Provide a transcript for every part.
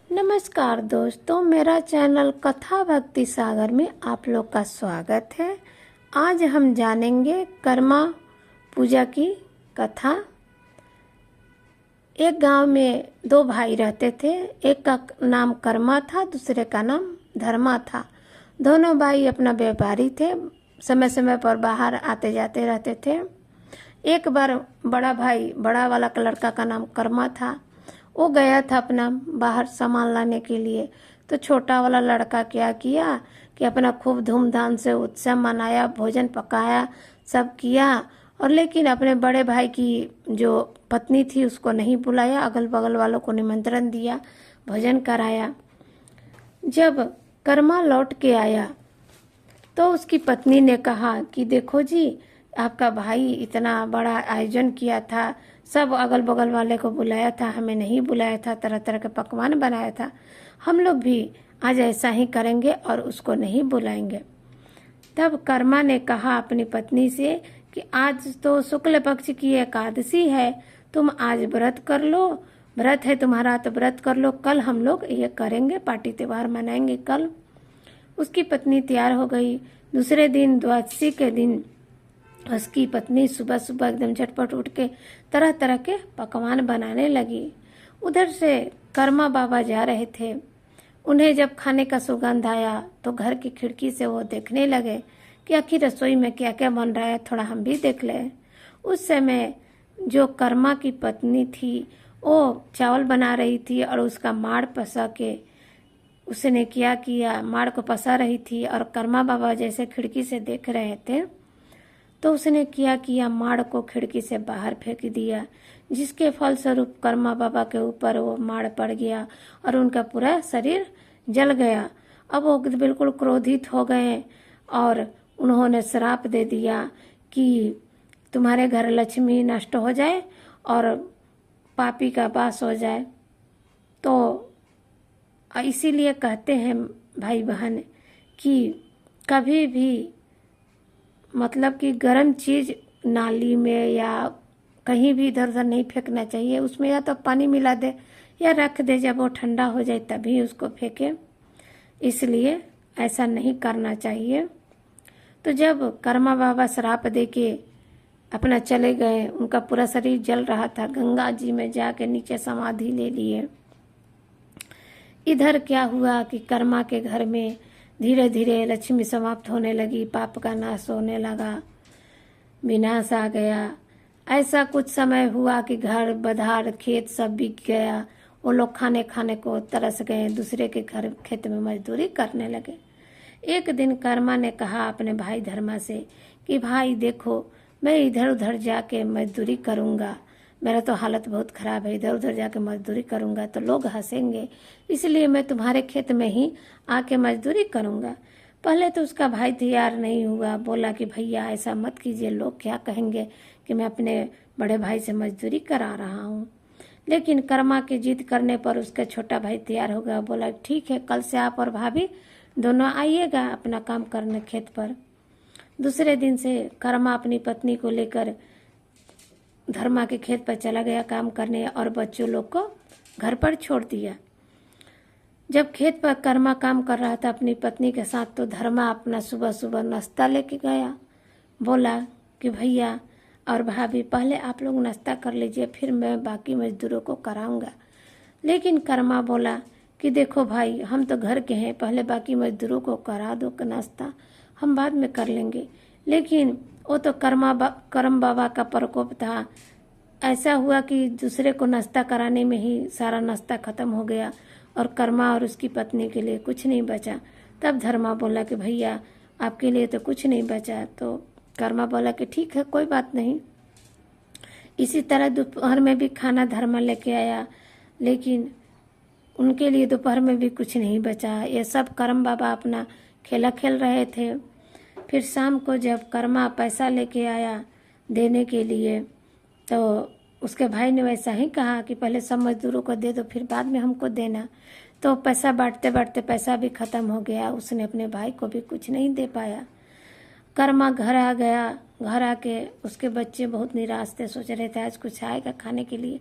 नमस्कार दोस्तों, मेरा चैनल कथा भक्ति सागर में आप लोग का स्वागत है। आज हम जानेंगे कर्मा पूजा की कथा। एक गांव में दो भाई रहते थे। एक का नाम कर्मा था, दूसरे का नाम धर्मा था। दोनों भाई अपना व्यापारी थे, समय समय पर बाहर आते जाते रहते थे। एक बार बड़ा भाई, बड़ा वाला लड़का का नाम कर्मा था, वो गया था अपना बाहर सामान लाने के लिए। तो छोटा वाला लड़का क्या किया कि अपना खूब धूमधाम से उत्सव मनाया, भोजन पकाया, सब किया। और लेकिन अपने बड़े भाई की जो पत्नी थी उसको नहीं बुलाया, अगल बगल वालों को निमंत्रण दिया, भोजन कराया। जब कर्मा लौट के आया तो उसकी पत्नी ने कहा कि देखो जी, आपका भाई इतना बड़ा आयोजन किया था, सब अगल बगल वाले को बुलाया था, हमें नहीं बुलाया था, तरह तरह के पकवान बनाया था। हम लोग भी आज ऐसा ही करेंगे और उसको नहीं बुलाएंगे। तब कर्मा ने कहा अपनी पत्नी से कि आज तो शुक्ल पक्ष की एकादशी है, तुम आज व्रत कर लो, व्रत है तुम्हारा तो व्रत कर लो, कल हम लोग ये करेंगे, पार्टी त्योहार मनाएंगे कल। उसकी पत्नी तैयार हो गई। दूसरे दिन द्वादशी के दिन उसकी पत्नी सुबह सुबह एकदम झटपट उठ के तरह तरह के पकवान बनाने लगी। उधर से कर्मा बाबा जा रहे थे। उन्हें जब खाने का सुगंध आया तो घर की खिड़की से वो देखने लगे कि आखिर रसोई में क्या क्या बन रहा है, थोड़ा हम भी देख लें। उस समय जो कर्मा की पत्नी थी वो चावल बना रही थी और उसका माड़ पसा के उसने क्या किया, माड़ को पसा रही थी और कर्मा बाबा जैसे खिड़की से देख रहे थे तो उसने क्या किया, माड़ को खिड़की से बाहर फेंक दिया, जिसके फलस्वरूप कर्मा बाबा के ऊपर वो माड़ पड़ गया और उनका पूरा शरीर जल गया। अब वो बिल्कुल क्रोधित हो गए और उन्होंने श्राप दे दिया कि तुम्हारे घर लक्ष्मी नष्ट हो जाए और पापी का वास हो जाए। तो इसीलिए कहते हैं भाई बहन कि कभी भी मतलब कि गर्म चीज़ नाली में या कहीं भी इधर उधर नहीं फेंकना चाहिए। उसमें या तो पानी मिला दे या रख दे, जब वो ठंडा हो जाए तभी उसको फेंके। इसलिए ऐसा नहीं करना चाहिए। तो जब कर्मा बाबा श्राप दे के अपना चले गए, उनका पूरा शरीर जल रहा था, गंगा जी में जाके नीचे समाधि ले लिए। इधर क्या हुआ कि कर्मा के घर में धीरे धीरे लक्ष्मी समाप्त होने लगी, पाप का नाश होने लगा, विनाश आ गया। ऐसा कुछ समय हुआ कि घर बधार खेत सब बिक गया। वो लोग खाने खाने को तरस गए, दूसरे के घर खेत में मजदूरी करने लगे। एक दिन कर्मा ने कहा अपने भाई धर्मा से कि भाई देखो, मैं इधर उधर जाके मजदूरी करूँगा, मेरा तो हालत बहुत ख़राब है, इधर उधर जाके मजदूरी करूँगा तो लोग हंसेंगे, इसलिए मैं तुम्हारे खेत में ही आके मजदूरी करूँगा। पहले तो उसका भाई तैयार नहीं हुआ, बोला कि भैया ऐसा मत कीजिए, लोग क्या कहेंगे कि मैं अपने बड़े भाई से मजदूरी करा रहा हूँ। लेकिन कर्मा की जिद करने पर उसका छोटा भाई तैयार हो गया, बोला ठीक है, कल से आप और भाभी दोनों आइएगा अपना काम करने खेत पर। दूसरे दिन से कर्मा अपनी पत्नी को लेकर धर्मा के खेत पर चला गया काम करने और बच्चों लोग को घर पर छोड़ दिया। जब खेत पर कर्मा काम कर रहा था अपनी पत्नी के साथ तो धर्मा अपना सुबह सुबह नाश्ता लेके गया। बोला कि भैया और भाभी पहले आप लोग नाश्ता कर लीजिए, फिर मैं बाकी मजदूरों को कराऊंगा। लेकिन कर्मा बोला कि देखो भाई, हम तो घर के हैं, पहले बाकी मजदूरों को करा दो नाश्ता, हम बाद में कर लेंगे। लेकिन वो तो करम बाबा का प्रकोप था। ऐसा हुआ कि दूसरे को नाश्ता कराने में ही सारा नाश्ता खत्म हो गया और कर्मा और उसकी पत्नी के लिए कुछ नहीं बचा। तब धर्मा बोला कि भैया आपके लिए तो कुछ नहीं बचा। तो कर्मा बोला कि ठीक है, कोई बात नहीं। इसी तरह दोपहर में भी खाना धर्मा लेके आया, लेकिन उनके लिए दोपहर में भी कुछ नहीं बचा। ये सब करम बाबा अपना खेला खेल रहे थे। फिर शाम को जब कर्मा पैसा लेके आया देने के लिए तो उसके भाई ने वैसा ही कहा कि पहले सब मजदूरों को दे दो, फिर बाद में हमको देना। तो पैसा बांटते बांटते पैसा भी ख़त्म हो गया, उसने अपने भाई को भी कुछ नहीं दे पाया। कर्मा घर आ गया। घर आके उसके बच्चे बहुत निराश थे, सोच रहे थे आज कुछ आएगा खाने के लिए,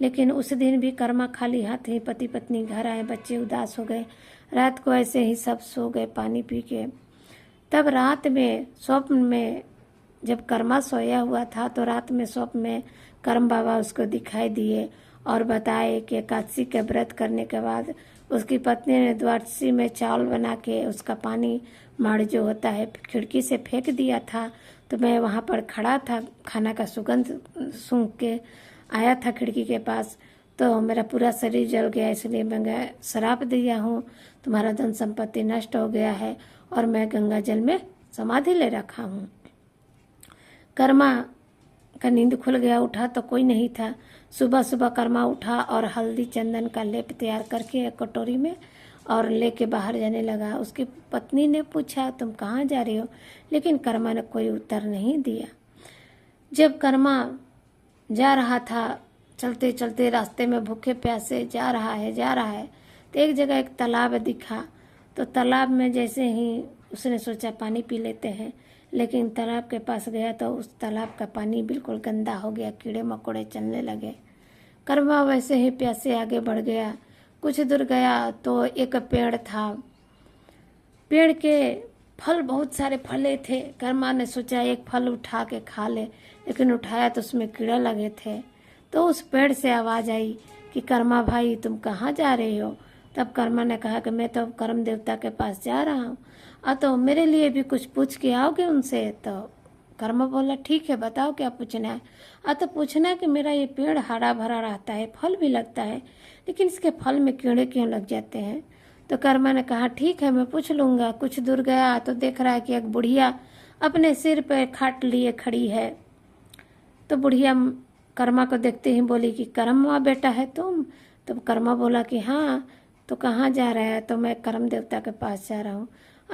लेकिन उस दिन भी कर्मा खाली हाथ ही पति पत्नी घर आए। बच्चे उदास हो गए। रात को ऐसे ही सब सो गए पानी पी के। तब रात में स्वप्न में जब कर्मा सोया हुआ था तो रात में स्वप्न में कर्म बाबा उसको दिखाई दिए और बताए कि एकादशी के व्रत करने के बाद उसकी पत्नी ने द्वादशी में चावल बना के उसका पानी माड़ जो होता है खिड़की से फेंक दिया था। तो मैं वहाँ पर खड़ा था, खाना का सुगंध सूंघ के आया था खिड़की के पास, तो मेरा पूरा शरीर जल गया। इसलिए मैं श्राप दिया हूँ, तुम्हारा धन संपत्ति नष्ट हो गया है और मैं गंगा जल में समाधि ले रखा हूँ। कर्मा का नींद खुल गया, उठा तो कोई नहीं था। सुबह सुबह कर्मा उठा और हल्दी चंदन का लेप तैयार करके एक कटोरी में और लेके बाहर जाने लगा। उसकी पत्नी ने पूछा तुम कहाँ जा रही हो, लेकिन कर्मा ने कोई उत्तर नहीं दिया। जब कर्मा जा रहा था, चलते चलते रास्ते में भूखे प्यासे जा रहा है तो एक जगह एक तालाब दिखा। तो तालाब में जैसे ही उसने सोचा पानी पी लेते हैं, लेकिन तालाब के पास गया तो उस तालाब का पानी बिल्कुल गंदा हो गया, कीड़े मकोड़े चलने लगे। कर्मा वैसे ही प्यासे आगे बढ़ गया। कुछ दूर गया तो एक पेड़ था, पेड़ के फल बहुत सारे फले थे। कर्मा ने सोचा एक फल उठा के खा ले, लेकिन उठाया तो उसमें कीड़ा लगे थे। तो उस पेड़ से आवाज़ आई कि कर्मा भाई तुम कहाँ जा रहे हो। तब कर्मा ने कहा कि मैं तो कर्म देवता के पास जा रहा हूँ, तो मेरे लिए भी कुछ पूछ के आओगे उनसे। तो कर्मा बोला ठीक है, बताओ क्या पूछना है। तो पूछना कि मेरा ये पेड़ हरा भरा रहता है, फल भी लगता है, लेकिन इसके फल में कीड़े क्यों लग जाते हैं। तो कर्मा ने कहा ठीक है मैं पूछ लूँगा। कुछ दूर गया तो देख रहा है कि एक बुढ़िया अपने सिर पे खाट लिए खड़ी है। तो बुढ़िया कर्मा को देखते ही बोली कि कर्मा बेटा है तुम। तो कर्मा बोला कि हाँ। तो कहाँ जा रहा है। तो मैं कर्म देवता के पास जा रहा हूँ।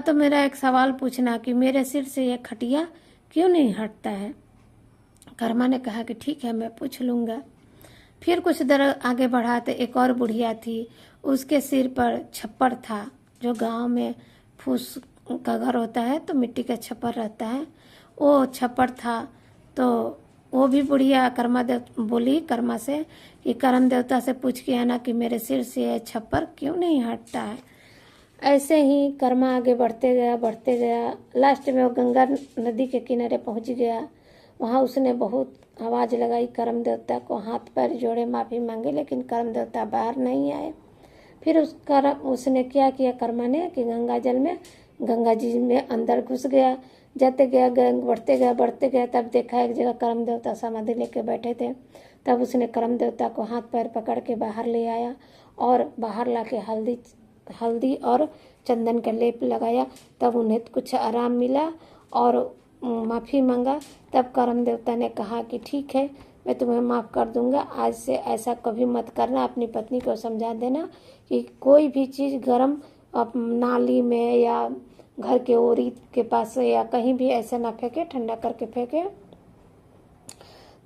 तो मेरा एक सवाल पूछना कि मेरे सिर से ये खटिया क्यों नहीं हटता है। कर्मा ने कहा कि ठीक है मैं पूछ लूँगा। फिर कुछ देर आगे बढ़ा तो एक और बुढ़िया थी, उसके सिर पर छप्पर था। जो गांव में फूस का घर होता है तो मिट्टी का छप्पर रहता है, वो छप्पर था। तो वो भी बुढ़िया बोली कर्मा से कि कर्म देवता से पूछ के आना कि मेरे सिर से छप्पर क्यों नहीं हटता है। ऐसे ही कर्मा आगे बढ़ते गया। लास्ट में वो गंगा नदी के किनारे पहुंच गया। वहाँ उसने बहुत आवाज़ लगाई कर्म देवता को, हाथ पैर जोड़े, माफ़ी मांगे, लेकिन कर्म देवता बाहर नहीं आए। फिर उसने क्या किया कर्मा ने कि गंगा जी में अंदर घुस गया। जाते गया बढ़ते गया तब देखा एक जगह कर्म देवता समाधि लेके बैठे थे। तब उसने कर्म देवता को हाथ पैर पकड़ के बाहर ले आया और बाहर ला के हल्दी और चंदन का लेप लगाया। तब उन्हें कुछ आराम मिला और माफ़ी मांगा। तब कर्म देवता ने कहा कि ठीक है मैं तुम्हें माफ़ कर दूंगा, आज से ऐसा कभी मत करना। अपनी पत्नी को समझा देना कि कोई भी चीज़ गर्म नाली में या घर के ओरी के पास या कहीं भी ऐसे ना फेंके, ठंडा करके फेंके।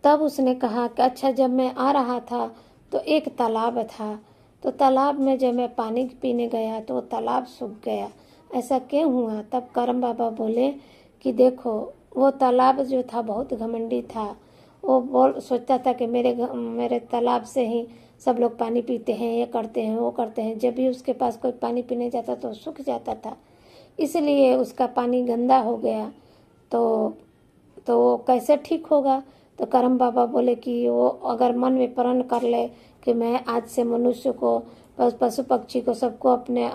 तब उसने कहा कि अच्छा जब मैं आ रहा था तो एक तालाब था, तो तालाब में जब मैं पानी पीने गया तो वो तालाब सूख गया, ऐसा क्यों हुआ। तब कर्म बाबा बोले कि देखो वो तालाब जो था बहुत घमंडी था। वो सोचता था कि मेरे तालाब से ही सब लोग पानी पीते हैं, ये करते हैं वो करते हैं। जब भी उसके पास कोई पानी पीने जाता तो सूख जाता था, इसलिए उसका पानी गंदा हो गया। तो वो कैसे ठीक होगा। तो कर्म बाबा बोले कि वो अगर मन में प्रण कर ले कि मैं आज से मनुष्य को, पशु पक्षी को, सबको अपने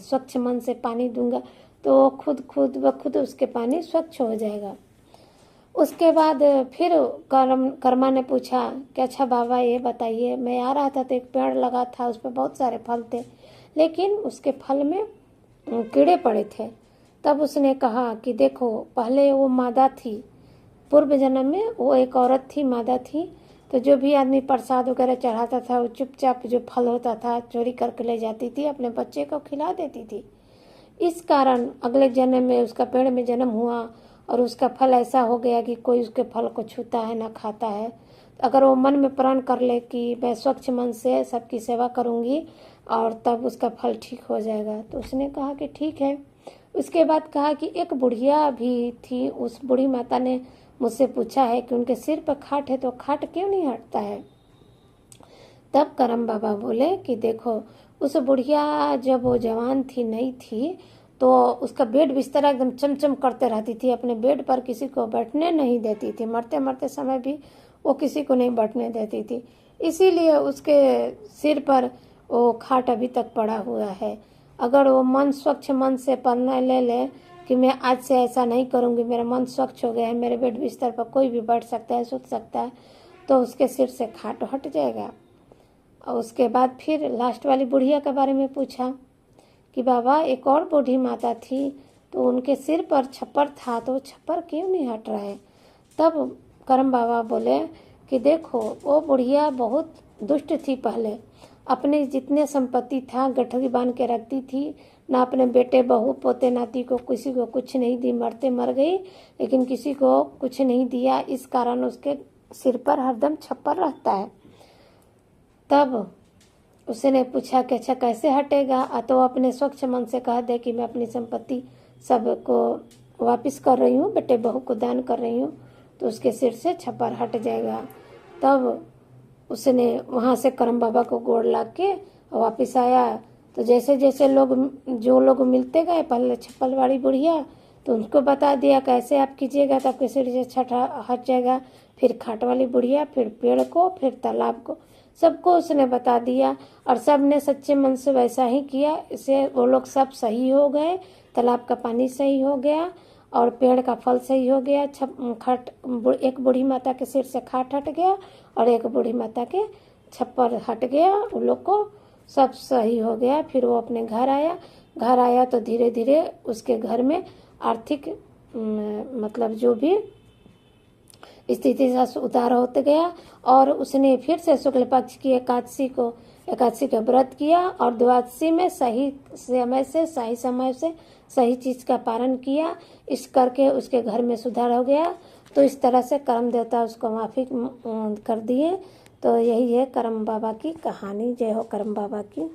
स्वच्छ मन से पानी दूंगा, तो खुद उसके पानी स्वच्छ हो जाएगा। उसके बाद फिर कर्मा ने पूछा कि अच्छा बाबा ये बताइए, मैं आ रहा था तो एक पेड़ लगा था, उस पर बहुत सारे फल थे, लेकिन उसके फल में कीड़े पड़े थे। तब उसने कहा कि देखो पहले वो मादा थी, पूर्व जन्म में वो एक औरत थी, मादा थी। तो जो भी आदमी प्रसाद वगैरह चढ़ाता था वो चुपचाप जो फल होता था चोरी करके ले जाती थी, अपने बच्चे को खिला देती थी। इस कारण अगले जन्म में उसका पेड़ में जन्म हुआ और उसका फल ऐसा हो गया कि कोई उसके फल को छूता है ना खाता है। अगर वो मन में प्रण कर ले कि मैं स्वच्छ मन से सबकी सेवा करूंगी और तब उसका फल ठीक हो जाएगा। तो उसने कहा कि ठीक है। उसके बाद कहा कि एक बुढ़िया भी थी, उस बूढ़ी माता ने मुझसे पूछा है कि उनके सिर पर खाट है तो खाट क्यों नहीं हटता है। तब करम बाबा बोले कि देखो, उस बुढ़िया जब वो जवान थी, नहीं थी, तो उसका बेड बिस्तर एकदम चमचम करते रहती थी, अपने बेड पर किसी को बैठने नहीं देती थी, मरते मरते समय भी वो किसी को नहीं बैठने देती थी, इसीलिए उसके सिर पर वो खाट अभी तक पड़ा हुआ है। अगर वो मन स्वच्छ मन से निर्णय ले ले कि मैं आज से ऐसा नहीं करूँगी, मेरा मन स्वच्छ हो गया है, मेरे बेड बिस्तर पर कोई भी बैठ सकता है, सूत सकता है, तो उसके सिर से खाट हट जाएगा। और उसके बाद फिर लास्ट वाली बुढ़िया के बारे में पूछा कि बाबा, एक और बूढ़ी माता थी, तो उनके सिर पर छप्पर था, तो छप्पर क्यों नहीं हट रहा है? तब करम बाबा बोले कि देखो, वो बुढ़िया बहुत दुष्ट थी, पहले अपने जितने संपत्ति था गठरी बांध के रखती थी, ना अपने बेटे बहू पोते नाती को किसी को कुछ नहीं दी, मरते मर गई, लेकिन किसी को कुछ नहीं दिया, इस कारण उसके सिर पर हरदम छप्पर रहता है। तब उसने पूछा कि अच्छा कैसे हटेगा? तो अपने स्वच्छ मन से कह दे कि मैं अपनी संपत्ति सबको वापस कर रही हूँ, बेटे बहू को दान कर रही हूँ, तो उसके सिर से छप्पर हट जाएगा। तब उसने वहाँ से करम बाबा को गोड़ लाग के वापस आया। तो जैसे जैसे जो लोग मिलते गए, पहले छप्पर वाली बुढ़िया, तो उनको बता दिया कैसे आप कीजिएगा तो आपके सिर से छठ हट जाएगा। फिर खाट वाली बुढ़िया, फिर पेड़ को, फिर तालाब को, सबको उसने बता दिया, और सब ने सच्चे मन से वैसा ही किया। इससे वो लोग सब सही हो गए, तालाब का पानी सही हो गया और पेड़ का फल सही हो गया। एक बूढ़ी माता के सिर से खाट हट गया और एक बूढ़ी माता के छप्पर हट गया, उन लोग को सब सही हो गया। फिर वो अपने घर आया तो धीरे धीरे उसके घर में आर्थिक मतलब जो भी स्थिति से सुधार होते गया, और उसने फिर से शुक्ल पक्ष की एकादशी का व्रत किया, और द्वादशी में सही समय से सही चीज का पालन किया। इस करके उसके घर में सुधार हो गया। तो इस तरह से करम देवता उसको माफी कर दिए। तो यही है करम बाबा की कहानी। जय हो करम बाबा की।